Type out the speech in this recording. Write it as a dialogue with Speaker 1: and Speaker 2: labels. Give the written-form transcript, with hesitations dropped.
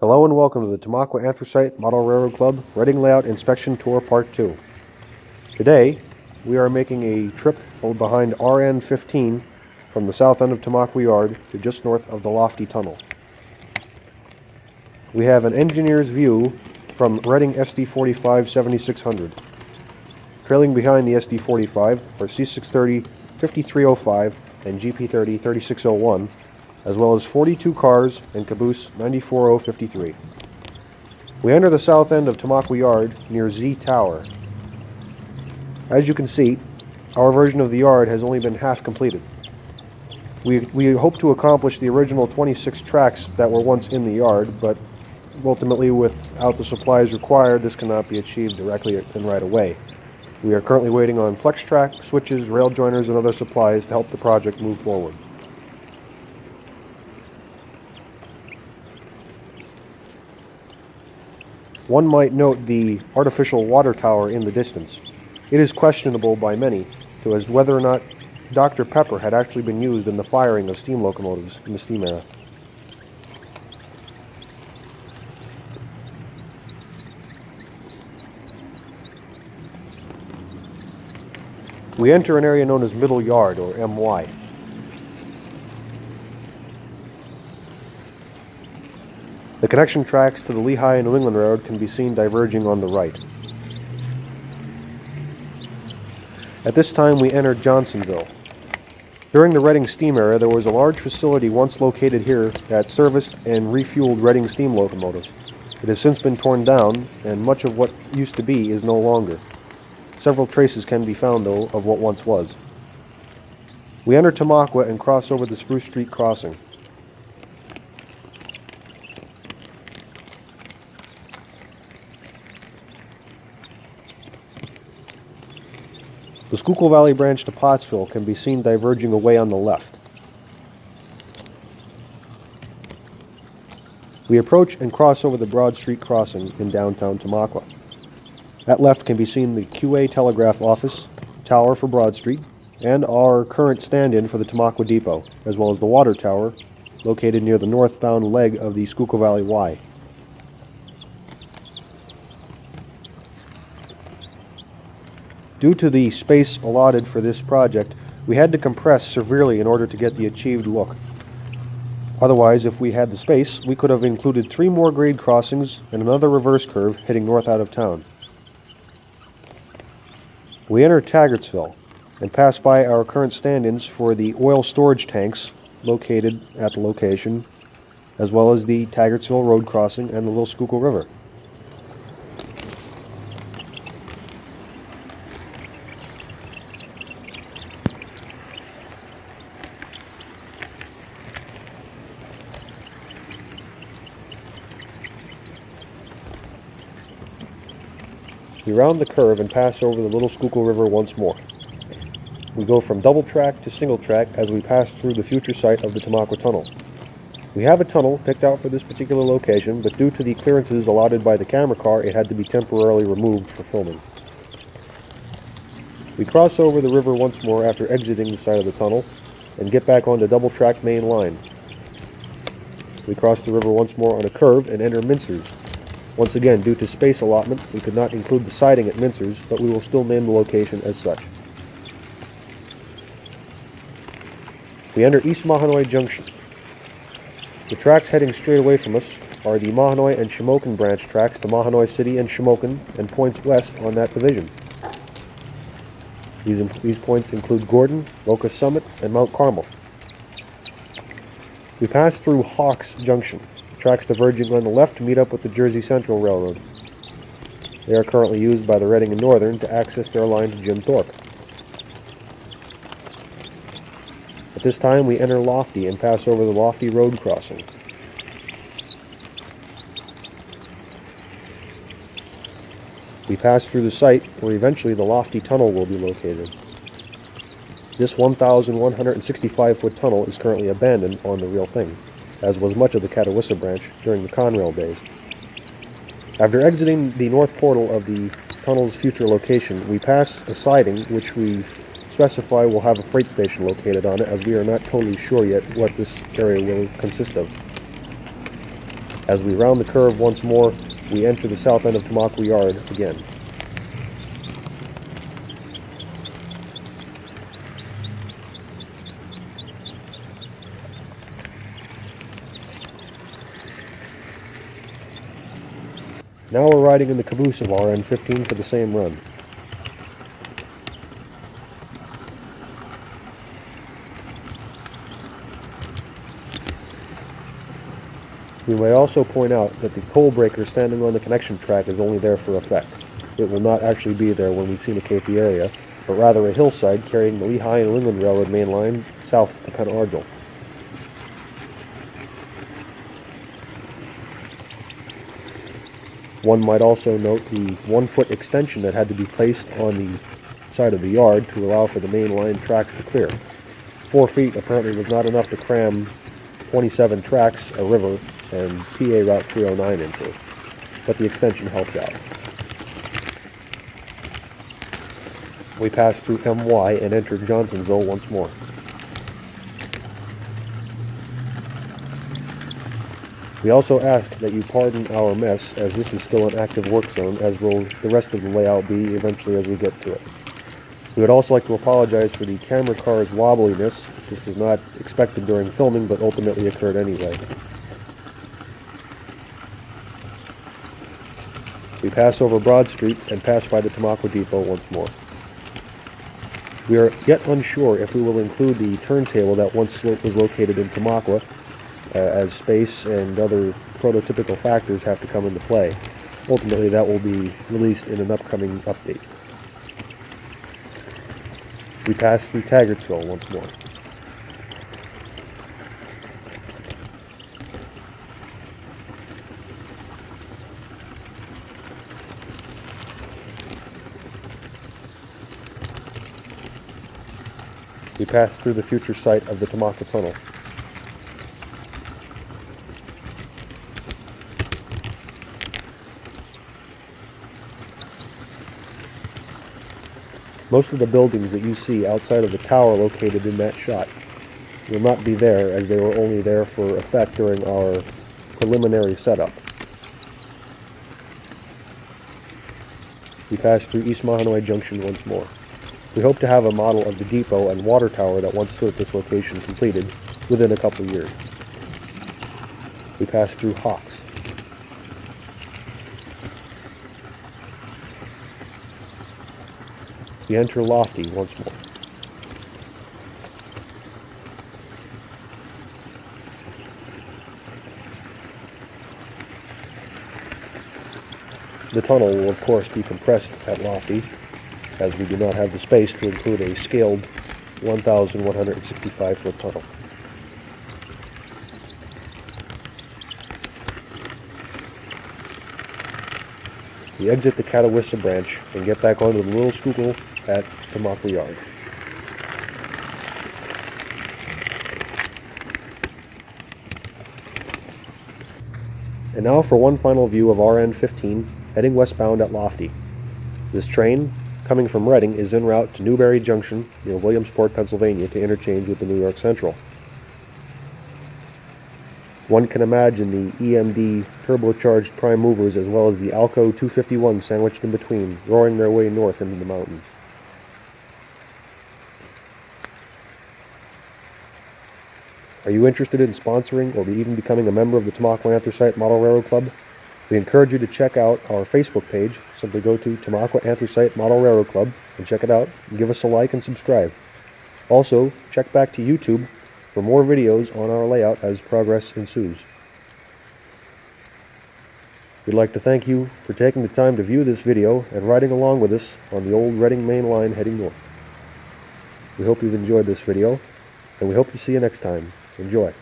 Speaker 1: Hello and welcome to the Tamaqua Anthracite Model Railroad Club Reading Layout Inspection Tour Part 2. Today, we are making a trip behind RN15 from the south end of Tamaqua Yard to just north of the Lofty Tunnel. We have an engineer's view from Reading SD45 7600. Trailing behind the SD45 are C630 5305 and GP30 3601, as well as 42 cars and caboose 94053. We enter the south end of Tamaqua Yard near Z Tower. As you can see, our version of the yard has only been half completed. We hope to accomplish the original 26 tracks that were once in the yard, but ultimately without the supplies required, this cannot be achieved directly and right away. We are currently waiting on flex track, switches, rail joiners, and other supplies to help the project move forward. One might note the artificial water tower in the distance. It is questionable by many as to whether or not Dr. Pepper had actually been used in the firing of steam locomotives in the steam era. We enter an area known as Middle Yard, or MY. The connection tracks to the Lehigh and New England Railroad can be seen diverging on the right. At this time we enter Johnsonville. During the Reading steam era, there was a large facility once located here that serviced and refueled Reading steam locomotives. It has since been torn down, and much of what used to be is no longer. Several traces can be found, though, of what once was. We enter Tamaqua and cross over the Spruce Street crossing. The Schuylkill Valley branch to Pottsville can be seen diverging away on the left. We approach and cross over the Broad Street crossing in downtown Tamaqua. At left can be seen the QA Telegraph Office, tower for Broad Street, and our current stand-in for the Tamaqua Depot, as well as the water tower located near the northbound leg of the Schuylkill Valley Y. Due to the space allotted for this project, we had to compress severely in order to get the achieved look. Otherwise, if we had the space, we could have included 3 more grade crossings and another reverse curve heading north out of town. We enter Taggartsville and pass by our current stand-ins for the oil storage tanks located at the location, as well as the Taggartsville Road crossing and the Little Schuylkill River. We round the curve and pass over the Little Schuylkill River once more. We go from double track to single track as we pass through the future site of the Tamaqua Tunnel. We have a tunnel picked out for this particular location, but due to the clearances allotted by the camera car, it had to be temporarily removed for filming. We cross over the river once more after exiting the side of the tunnel and get back onto double track main line. We cross the river once more on a curve and enter Mincers. Once again, due to space allotment, we could not include the siding at Mincers, but we will still name the location as such. We enter East Mahanoy Junction. The tracks heading straight away from us are the Mahanoy and Shamokin branch tracks to Mahanoy City and Shamokin, and points west on that division. These points include Gordon, Locust Summit, and Mount Carmel. We pass through Hawks Junction. Tracks diverging on the left meet up with the Jersey Central Railroad. They are currently used by the Reading and Northern to access their line to Jim Thorpe. At this time we enter Lofty and pass over the Lofty Road crossing. We pass through the site where eventually the Lofty Tunnel will be located. This 1,165-foot tunnel is currently abandoned on the real thing, as was much of the Catawissa Branch during the Conrail days. After exiting the north portal of the tunnel's future location, we pass a siding which we specify will have a freight station located on it, as we are not totally sure yet what this area will consist of. As we round the curve once more, we enter the south end of Tamaqua Yard again. Now we're riding in the caboose of RN15 for the same run. We may also point out that the coal breaker standing on the connection track is only there for effect. It will not actually be there when we scenicate the area, but rather a hillside carrying the Lehigh and New England Railroad main line south to Penardville. One might also note the 1-foot extension that had to be placed on the side of the yard to allow for the main line tracks to clear. 4 feet apparently was not enough to cram 27 tracks, a river, and PA Route 309 into, but the extension helped out. We passed through MY and entered Johnsonville once more. We also ask that you pardon our mess, as this is still an active work zone, as will the rest of the layout be eventually as we get to it. We would also like to apologize for the camera car's wobbliness. This was not expected during filming, but ultimately occurred anyway. We pass over Broad Street and pass by the Tamaqua Depot once more. We are yet unsure if we will include the turntable that once was located in Tamaqua, as space and other prototypical factors have to come into play. Ultimately, that will be released in an upcoming update. We pass through Taggartsville once more. We pass through the future site of the Tamaqua Tunnel. Most of the buildings that you see outside of the tower located in that shot will not be there, as they were only there for effect during our preliminary setup. We pass through East Mahanoy Junction once more. We hope to have a model of the depot and water tower that once stood at this location completed within a couple of years. We pass through Hawks. We enter Lofty once more. The tunnel will of course be compressed at Lofty, as we do not have the space to include a scaled 1,165-foot tunnel. We exit the Catawissa Branch and get back onto the Little Schuylkill at Tamaqua Yard. And now for one final view of RN15 heading westbound at Lofty. This train, coming from Reading, is en route to Newberry Junction near Williamsport, Pennsylvania, to interchange with the New York Central. One can imagine the EMD turbocharged prime movers as well as the Alco 251 sandwiched in between, roaring their way north into the mountains. Are you interested in sponsoring or even becoming a member of the Tamaqua Anthracite Model Railroad Club? We encourage you to check out our Facebook page. Simply go to Tamaqua Anthracite Model Railroad Club and check it out, and give us a like and subscribe. Also, check back to YouTube for more videos on our layout as progress ensues. We'd like to thank you for taking the time to view this video and riding along with us on the old Reading main line heading north. We hope you've enjoyed this video, and we hope to see you next time. Enjoy.